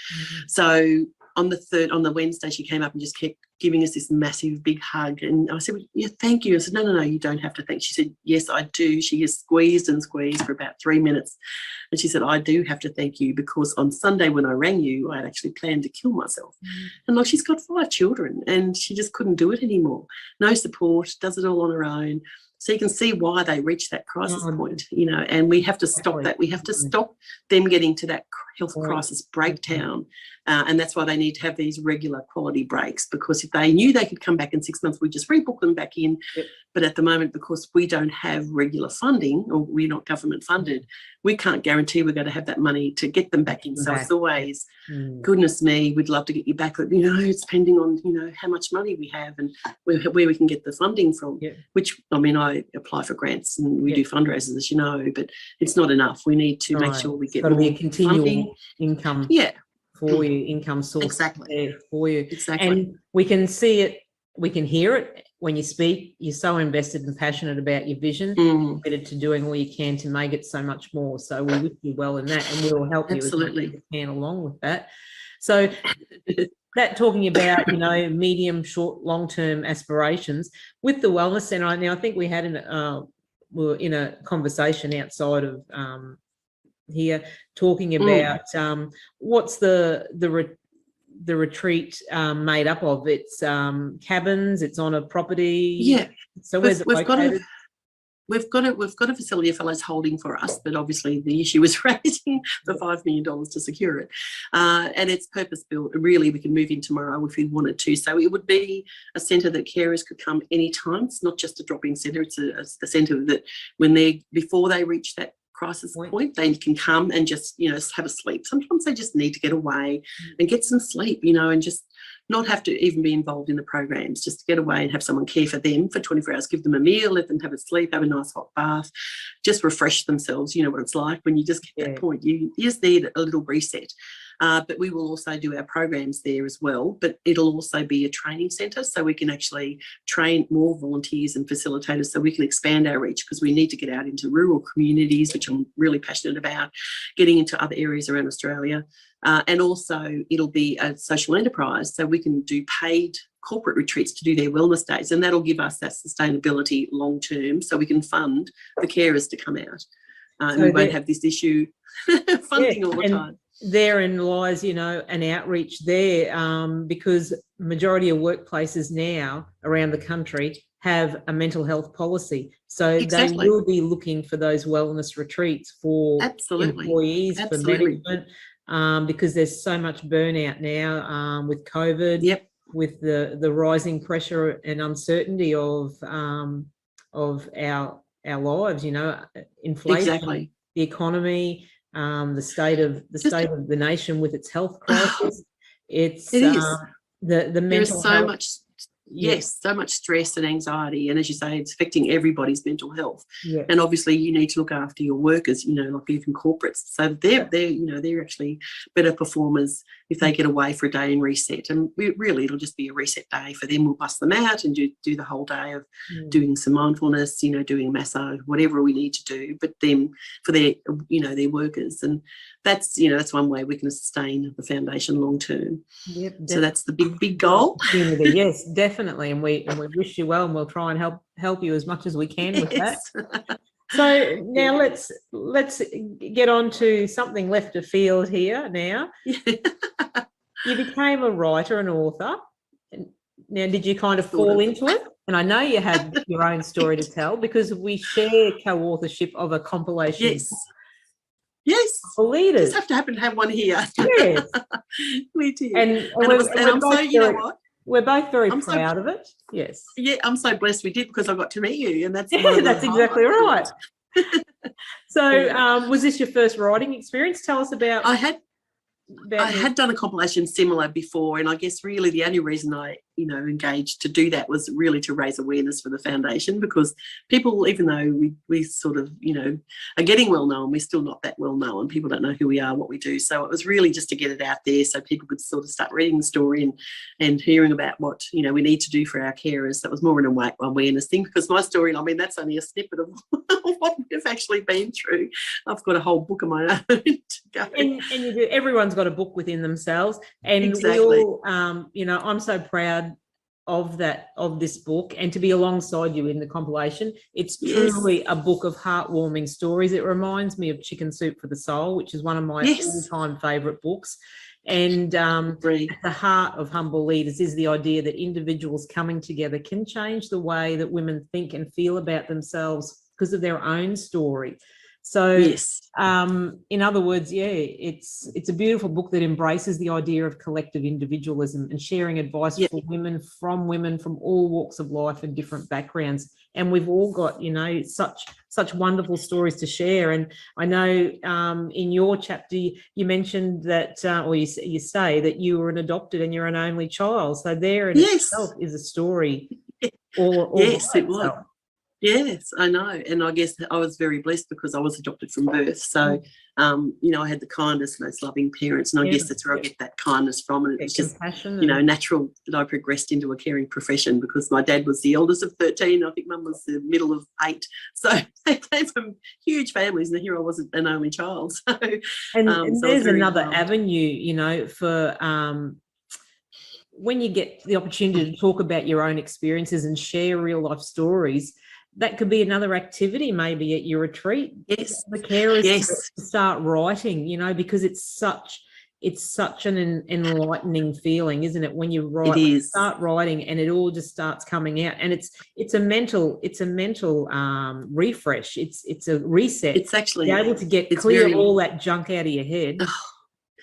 So on the Wednesday, she came up and just kept giving us this massive big hug. And I said, well, yeah, thank you. I said, no, you don't have to thank. She said, yes, I do. She has squeezed and squeezed for about 3 minutes. And she said, I do have to thank you, because on Sunday when I rang you, I had actually planned to kill myself. And like, she's got 5 children and she just couldn't do it anymore. No support, does it all on her own. So you can see why they reach that crisis point, and we have to stop that. We have to stop them getting to that health crisis breakdown. And that's why they need to have these regular quality breaks, because if they knew they could come back in 6 months, we just rebook them back in. Yep. But at the moment, because we don't have regular funding, or we're not government funded, we can't guarantee we're going to have that money to get them back in. So it's always, goodness me, we'd love to get you back, but, you know, it's depending on, you know, how much money we have and where we can get the funding from, which, I mean, I apply for grants and we do fundraisers, as you know, but it's not enough. We need to make sure we get more be a continual funding. Income for you, income source there for you. Exactly. And we can see it, we can hear it when you speak. You're so invested and passionate about your vision, committed to doing all you can to make it so much more. So we wish you well in that, and we'll help you as much as we can along with that. So that, talking about, you know, medium, short, long-term aspirations with the Wellness Centre. Now, I think we had we were in a conversation outside of here talking about what's the retreat made up of. It's cabins, it's on a property. Yeah. So where's it located? We've got a facility a fellow's holding for us, but obviously the issue is raising the $5 million to secure it. And it's purpose-built. Really, we can move in tomorrow if we wanted to. So it would be a centre that carers could come anytime. It's not just a drop-in centre. It's a centre that before they reach that crisis point, they can come and just, you know, have a sleep. Sometimes they just need to get away and get some sleep, you know, and just not have to even be involved in the programs, just to get away and have someone care for them for 24 hours, give them a meal, let them have a sleep, have a nice hot bath, just refresh themselves. You know what it's like when you just get that point. You just need a little reset. But we will also do our programs there as well, but it'll also be a training centre, so we can actually train more volunteers and facilitators, so we can expand our reach, because we need to get out into rural communities, which I'm really passionate about, getting into other areas around Australia. And also it'll be a social enterprise, so we can do paid corporate retreats to do their wellness days, and that'll give us that sustainability long term, so we can fund the carers to come out. And we won't have this issue funding all the time. Therein lies, you know, an outreach there, because majority of workplaces now around the country have a mental health policy. So they will be looking for those wellness retreats for employees, for management, because there's so much burnout now with COVID, with the rising pressure and uncertainty of our lives, you know, inflation, the economy, the state of the nation with its health crisis. It is the mental health. So much stress and anxiety, and as you say, it's affecting everybody's mental health. And obviously you need to look after your workers, you know, like even corporates, so they're actually better performers if they get away for a day and reset. And really it'll just be a reset day for them. We'll bust them out and do the whole day of doing some mindfulness, you know, doing a massage, whatever we need to do, but them for their, you know, their workers. And that's, you know, that's one way we can sustain the foundation long term. So that's the big goal. Yes, definitely. And we wish you well, and we'll try and help you as much as we can with that. So now let's get on to something left of field here now. You became a writer and author. Now, did you kind of fall into it? And I know you had your own story to tell, because we share co-authorship of a compilation. Yes. For leaders. Just have to happen to have one here. Yes. We did. And I'm so, you know what? We're both very proud of it. Yes. Yeah, I'm so blessed we did, because I got to meet you, and that's that's exactly right. So was this your first writing experience? Tell us about. I had done a compilation similar before, and I guess really the only reason I, you know, engaged to do that was really to raise awareness for the foundation, because people, even though we sort of, you know, are getting well known, we're still not that well known. People don't know who we are, what we do. So it was really just to get it out there so people could sort of start reading the story and hearing about what, you know, we need to do for our carers. That was more an awareness thing, because my story, I mean, that's only a snippet of what we've actually been through. I've got a whole book of my own to go. And you do. Everyone's got a book within themselves, and we all, you know, I'm so proud of this book, and to be alongside you in the compilation. It's truly a book of heartwarming stories. It reminds me of Chicken Soup for the Soul, which is one of my all-time favourite books. And at the heart of Humble Leaders is the idea that individuals coming together can change the way that women think and feel about themselves because of their own story. So, Yes. in other words, yeah, it's a beautiful book that embraces the idea of collective individualism and sharing advice Yep. for women from all walks of life and different backgrounds. And we've all got, such wonderful stories to share. And I know in your chapter you mentioned that, or you say that you were an adopted and you're an only child. So there in Yes. itself is a story. All Yes, by it was. itself. Yes, I know. And I guess I was very blessed because I was adopted from birth. So, I had the kindness and those loving parents. And I guess that's where I get that kindness from. And it was just, natural that I progressed into a caring profession because my dad was the eldest of 13. I think mum was the middle of 8. So they came from huge families. And here I was an only child. So, and so there's another avenue, for when you get the opportunity to talk about your own experiences and share real life stories. That could be another activity maybe at your retreat. Yes. The carers to start writing, because it's such an enlightening feeling, isn't it? When you write, when you start writing and it all just starts coming out, and it's a mental refresh. It's a reset. It's actually be able to get clear all that junk out of your head.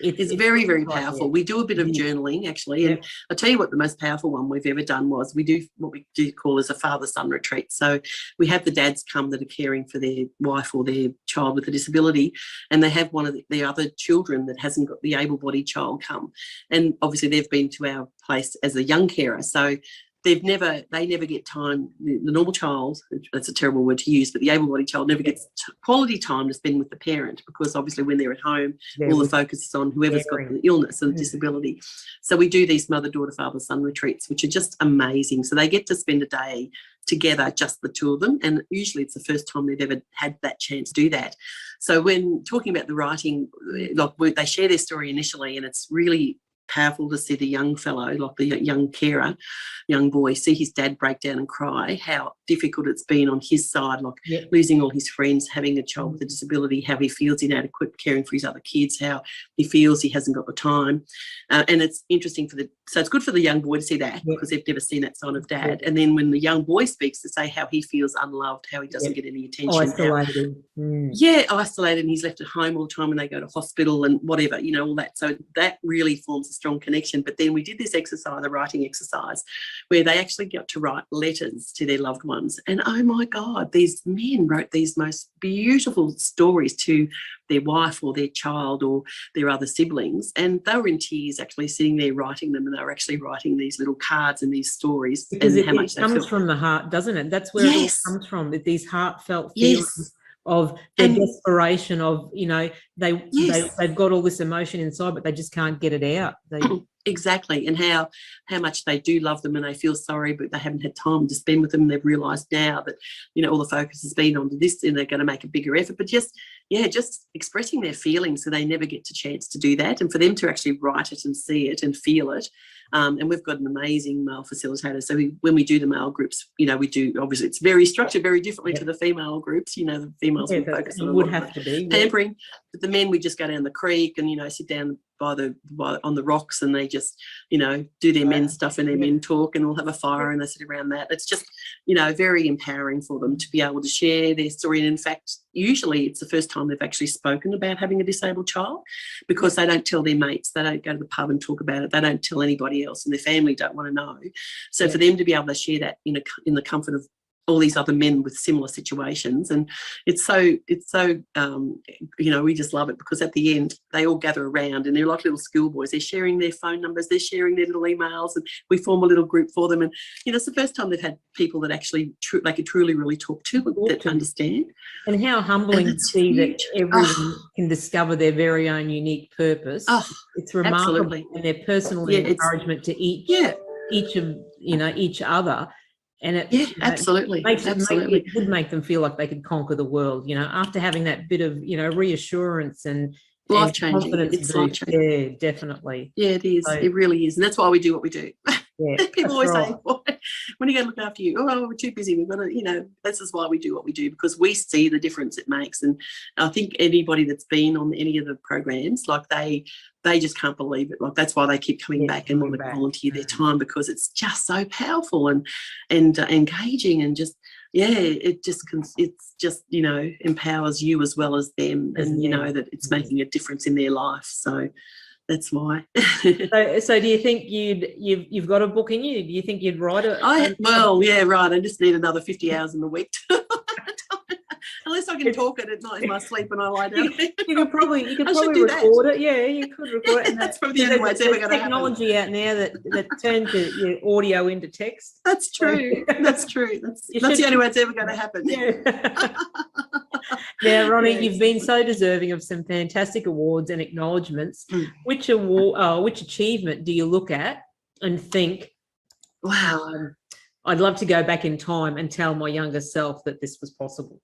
It's very, very powerful. We do a bit of journaling, actually. And I'll tell you what the most powerful one we've ever done was we do what we do call as a father-son retreat. So we have the dads come that are caring for their wife or their child with a disability, and they have one of their other children that hasn't got the able-bodied child come. And obviously they've been to our place as a young carer. So they never get time. The normal child, that's a terrible word to use, but the able-bodied child never gets quality time to spend with the parent because obviously when they're at home, all the focus is on whoever's got the illness and the disability. So we do these mother, daughter, father, son retreats, which are just amazing. So they get to spend a day together, just the two of them, and usually it's the first time they've ever had that chance to do that. So when talking about the writing, they share their story initially, and it's really powerful to see the young fellow, like the young carer, young boy, see his dad break down and cry, how difficult it's been on his side, like losing all his friends, having a child with a disability, how he feels inadequate caring for his other kids, how he feels he hasn't got the time. And it's interesting so it's good for the young boy to see that because they've never seen that side of dad. And then when the young boy speaks, to say how he feels unloved, how he doesn't get any attention. Isolated. Isolated, and he's left at home all the time when they go to hospital and whatever, all that. So that really forms a strong connection. But then we did this exercise, a writing exercise, where they actually got to write letters to their loved ones. And oh my God, these men wrote these most beautiful stories to their wife or their child or their other siblings. And they were in tears actually sitting there writing them, and they were actually writing these little cards and these stories. Because and how much it comes from the heart, doesn't it? That's where it all comes from, these heartfelt feelings of their desperation of, they've got all this emotion inside, but they just can't get it out. Exactly. And how much they do love them and they feel sorry, but they haven't had time to spend with them. And they've realised now that, all the focus has been on this and they're going to make a bigger effort. But just expressing their feelings, so they never get a chance to do that. And for them to actually write it and see it and feel it. And we've got an amazing male facilitator. So when we do the male groups, we do, obviously it's very structured very differently to the female groups. The females will focus on pampering. But the men, we just go down the creek and, sit down on the rocks, and they just, do their men stuff and their men talk, and we'll have a fire and they sit around that. It's just, very empowering for them to be able to share their story. And in fact, usually it's the first time they've actually spoken about having a disabled child, because they don't tell their mates, they don't go to the pub and talk about it, they don't tell anybody else, and their family don't want to know. So for them to be able to share that in the comfort of all these other men with similar situations, and it's so we just love it, because at the end they all gather around and they're like little schoolboys. They're sharing their phone numbers, they're sharing their little emails, and we form a little group for them. And it's the first time they've had people that actually they could truly really talk to, that understand. And how humbling to see that everyone can discover their very own unique purpose. It's remarkable. Absolutely. And their personal encouragement to each of each other. And it absolutely. It would make them feel like they could conquer the world, after having that bit of, reassurance and life-changing. Confidence. It's life-changing. Yeah, definitely. Yeah, it is. So, it really is. And that's why we do what we do. Yeah, people always say, when are you going to look after you? Oh, we're too busy. We've got to, this is why we do what we do, because we see the difference it makes. And I think anybody that's been on any of the programs, they just can't believe it. That's why they keep coming back and want to volunteer their time, because it's just so powerful and engaging, and just yeah, it's just, you know, empowers you as well as them, and you know that it's making a difference in their life. So that's why. So do you think you've got a book in you? Do you think you'd write it? Yeah, right. I just need another 50 hours in the week. Unless I can talk it at night in my sleep when I lie down. You could probably record it. Yeah, you could record it. That's probably the only way it's ever going to happen. Technology out now that turns your audio into text. That's true. That's true. That's the only way it's ever going to happen. Yeah. Now, Ronnie, you've been so deserving of some fantastic awards and acknowledgements. Which achievement do you look at and think, wow, I'd love to go back in time and tell my younger self that this was possible?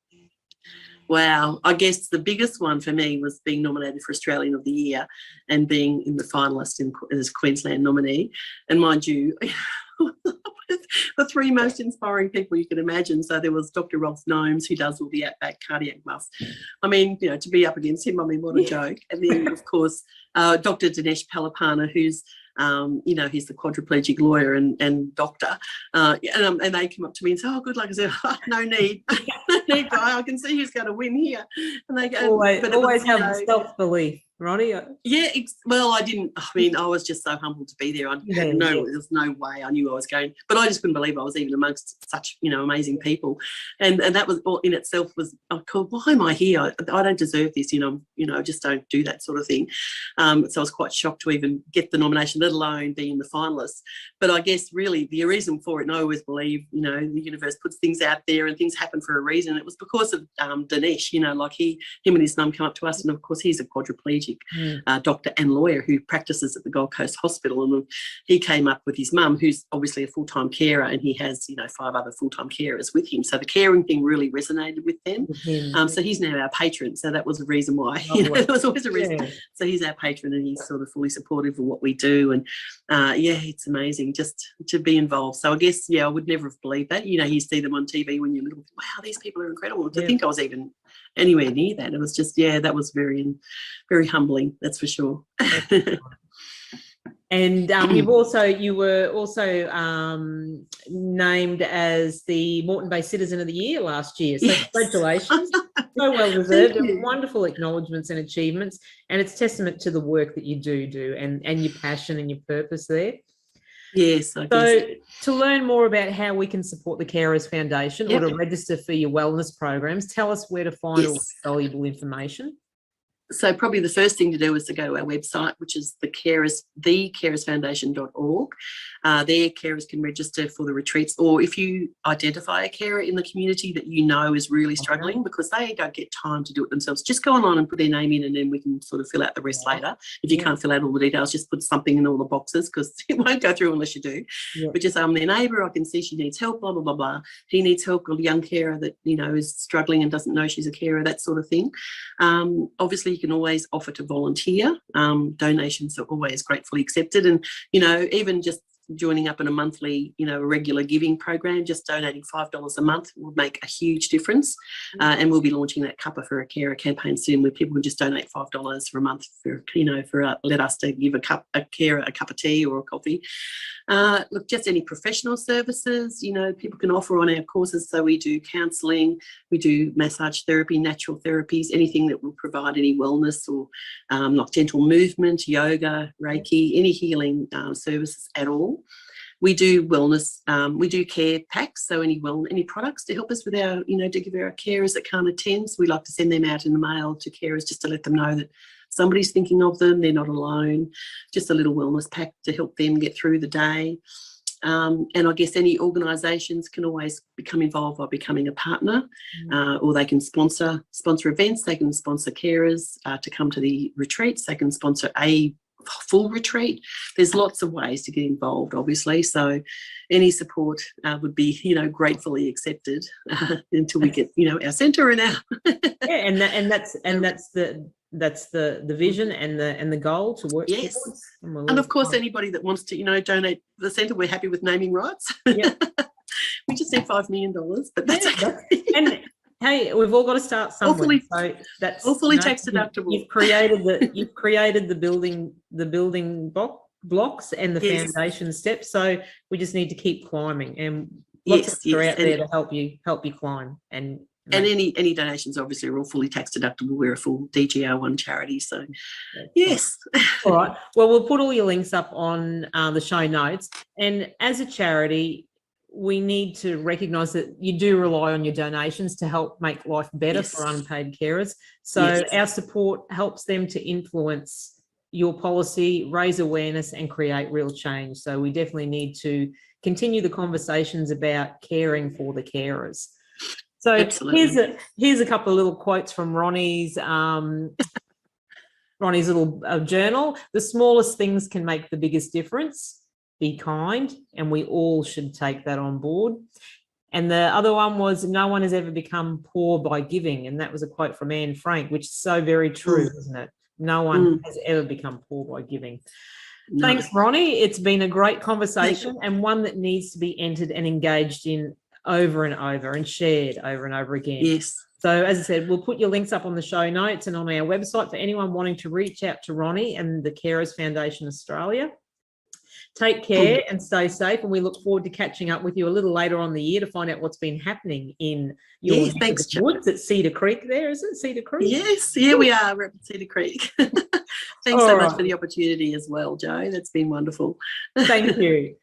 Wow. I guess the biggest one for me was being nominated for Australian of the Year and being in the finalist as Queensland nominee. And mind you, the three most inspiring people you can imagine. So there was Dr. Rolf Gnomes, who does all the outback cardiac muffs. I mean, you know, to be up against him, I mean, what a joke. And then, of course, Dr. Dinesh Palapana, who's you know, he's the quadriplegic lawyer and doctor, and they come up to me and say, "Oh, good luck." I said, "Oh, no need, no need, guy. I can see who's going to win here." And they go, always have self-belief, Ronnie. Yeah, well, I didn't. I mean, I was just so humbled to be there. There's no way I knew I was going, but I just couldn't believe I was even amongst such, you know, amazing people, and that was all in itself was, oh, cool. Why am I here? I don't deserve this, you know. I just don't do that sort of thing. So I was quite shocked to even get the nomination, let alone being in the finalists. But I guess really the reason for it, and I always believe, you know, the universe puts things out there and things happen for a reason. It was because of Dinesh, you know, like him and his mum come up to us, and of course he's a quadriplegic doctor and lawyer who practices at the Gold Coast Hospital, and he came up with his mum, who's obviously a full-time carer, and he has, you know, 5 other full-time carers with him. So the caring thing really resonated with them. So he's now our patron. So that was the reason why. You know, there was always a reason. Yeah. So he's our patron, and he's sort of fully supportive of what we do. And yeah, it's amazing just to be involved. So I guess, yeah, I would never have believed that. You know, you see them on TV when you're little. Wow, these people are incredible. To think I was even anywhere near that. It was just, yeah, that was very, very humbling. That's for sure. And you were also named as the Moreton Bay Citizen of the Year last year. So congratulations. So well deserved, and wonderful acknowledgements and achievements. And it's testament to the work that you do and your passion and your purpose there. Yes, I guess. So to learn more about how we can support the Carers Foundation or to register for your wellness programs, tell us where to find all this valuable information. So probably the first thing to do is to go to our website, which is thecarersfoundation.org. There, carers can register for the retreats, or if you identify a carer in the community that you know is really struggling, because they don't get time to do it themselves, just go online and put their name in, and then we can sort of fill out the rest later. If you can't fill out all the details, just put something in all the boxes, because it won't go through unless you do. But just, I'm their neighbour, I can see she needs help, blah, blah, blah, blah. He needs help, a young carer that, you know, is struggling and doesn't know she's a carer, that sort of thing. Obviously, you can always offer to volunteer. Donations are always gratefully accepted. And, you know, even just joining up in a monthly, you know, a regular giving program, just donating $5 a month will make a huge difference. And we'll be launching that Cuppa for a Carer campaign soon, where people can just donate $5 for a month for, you know, let us to give a carer a cup of tea or a coffee. Look, just any professional services, you know, people can offer on our courses. So we do counselling, we do massage therapy, natural therapies, anything that will provide any wellness or like gentle movement, yoga, Reiki, any healing services at all. We do wellness, we do care packs, so any products to help us with our, you know, to give our carers that can't attend. So we like to send them out in the mail to carers just to let them know that somebody's thinking of them, they're not alone, just a little wellness pack to help them get through the day. And I guess any organisations can always become involved by becoming a partner, or they can sponsor events, they can sponsor carers to come to the retreats, they can sponsor a full retreat. There's lots of ways to get involved, obviously, so any support would be, you know, gratefully accepted until we get, you know, our centre and our that's the vision and the goal to work towards. And of course anybody that wants to, you know, donate the centre, we're happy with naming rights. We just need $5 million, but that's okay. And hey, we've all got to start somewhere. So that's all fully tax deductible. You've created the building blocks and the foundation steps. So we just need to keep climbing. And Lots of yes. out there to help you climb. And any donations obviously are all fully tax deductible. We're a full DGR1 charity. So, yes. All right. Well, we'll put all your links up on the show notes. And as a charity, we need to recognise that you do rely on your donations to help make life better for unpaid carers. So our support helps them to influence your policy, raise awareness and create real change. So we definitely need to continue the conversations about caring for the carers. So here's a couple of little quotes from Ronnie's little journal. The smallest things can make the biggest difference. Be kind, and we all should take that on board. And the other one was, no one has ever become poor by giving. And that was a quote from Anne Frank, which is so very true, isn't it? No one has ever become poor by giving. No. Thanks, Ronnie. It's been a great conversation and one that needs to be entered and engaged in over and over and shared over and over again. Yes. So as I said, we'll put your links up on the show notes and on our website for anyone wanting to reach out to Ronnie and the Carers Foundation Australia. Take care and stay safe, and we look forward to catching up with you a little later on the year to find out what's been happening in your woods at Cedar Creek there, is it? Cedar Creek? Yes, yeah, we are. We're at Cedar Creek. Thanks so much for the opportunity as well, Jo. That's been wonderful. Thank you.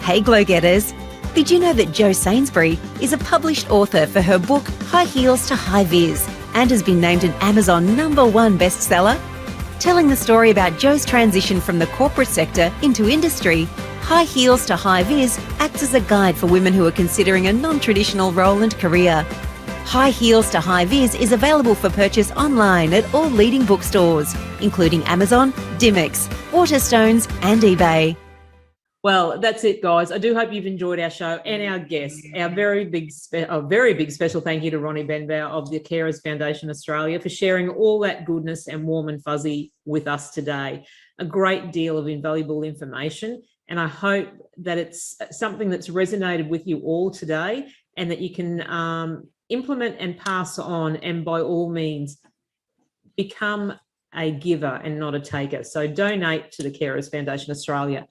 Hey, Glow Getters. Did you know that Jo Sainsbury is a published author for her book High Heels to High Vis and has been named an Amazon #1 bestseller? Telling the story about Jo's transition from the corporate sector into industry, High Heels to High Vis acts as a guide for women who are considering a non-traditional role and career. High Heels to High Vis is available for purchase online at all leading bookstores, including Amazon, Dimmicks, Waterstones and eBay. Well, that's it, guys. I do hope you've enjoyed our show and our guests. Our very big special thank you to Ronnie Benbow of the Carers Foundation Australia for sharing all that goodness and warm and fuzzy with us today. A great deal of invaluable information, and I hope that it's something that's resonated with you all today and that you can implement and pass on, and by all means, become a giver and not a taker. So donate to the Carers Foundation Australia.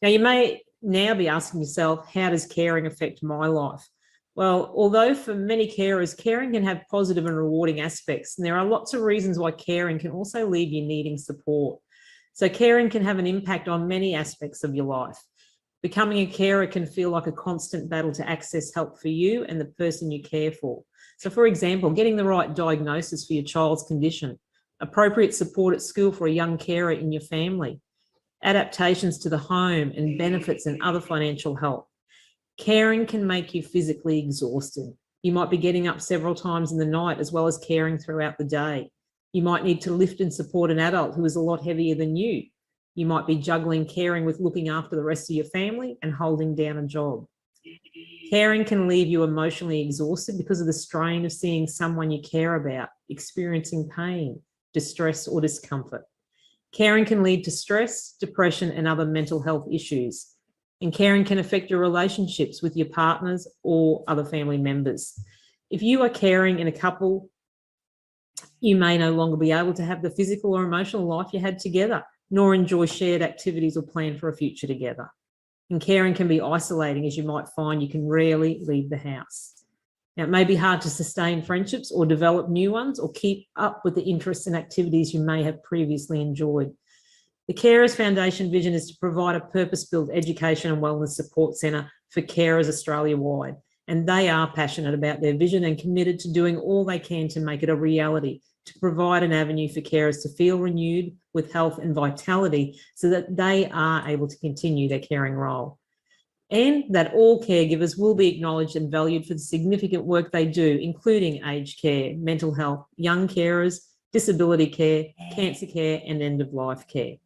Now, you may now be asking yourself, how does caring affect my life? Well, although for many carers, caring can have positive and rewarding aspects, and there are lots of reasons why caring can also leave you needing support. So caring can have an impact on many aspects of your life. Becoming a carer can feel like a constant battle to access help for you and the person you care for. So, for example, getting the right diagnosis for your child's condition, appropriate support at school for a young carer in your family, adaptations to the home and benefits and other financial help. Caring can make you physically exhausted. You might be getting up several times in the night as well as caring throughout the day. You might need to lift and support an adult who is a lot heavier than you. You might be juggling caring with looking after the rest of your family and holding down a job. Caring can leave you emotionally exhausted because of the strain of seeing someone you care about experiencing pain, distress or discomfort. Caring can lead to stress, depression and other mental health issues. And caring can affect your relationships with your partners or other family members. If you are caring in a couple, you may no longer be able to have the physical or emotional life you had together, nor enjoy shared activities or plan for a future together. And caring can be isolating, as you might find you can rarely leave the house. Now, it may be hard to sustain friendships or develop new ones or keep up with the interests and activities you may have previously enjoyed. The Carers Foundation vision is to provide a purpose-built education and wellness support centre for carers Australia-wide, and they are passionate about their vision and committed to doing all they can to make it a reality, to provide an avenue for carers to feel renewed with health and vitality so that they are able to continue their caring role. And that all caregivers will be acknowledged and valued for the significant work they do, including aged care, mental health, young carers, disability care, cancer care, and end-of-life care.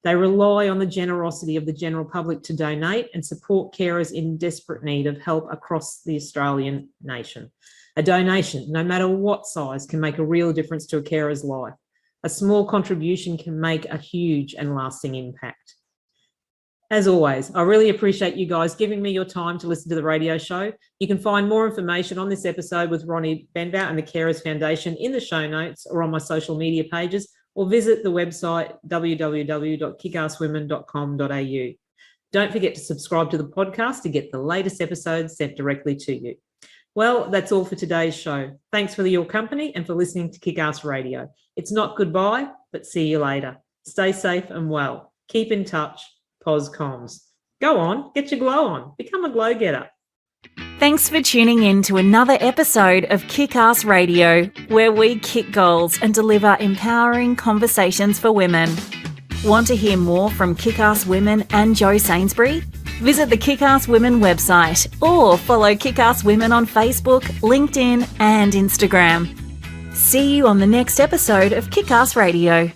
They rely on the generosity of the general public to donate and support carers in desperate need of help across the Australian nation. A donation, no matter what size, can make a real difference to a carer's life. A small contribution can make a huge and lasting impact. As always, I really appreciate you guys giving me your time to listen to the radio show. You can find more information on this episode with Ronnie Benbow and the Carers Foundation in the show notes or on my social media pages, or visit the website www.kickasswomen.com.au. Don't forget to subscribe to the podcast to get the latest episodes sent directly to you. Well, that's all for today's show. Thanks for your company and for listening to Kickass Radio. It's not goodbye, but see you later. Stay safe and well. Keep in touch. Pos comms. Go on, get your glow on. Become a glow getter. Thanks for tuning in to another episode of Kickass Radio, where we kick goals and deliver empowering conversations for women. Want to hear more from Kickass Women and Jo Sainsbury? Visit the Kickass Women website or follow Kickass Women on Facebook, LinkedIn and Instagram. See you on the next episode of Kickass Radio.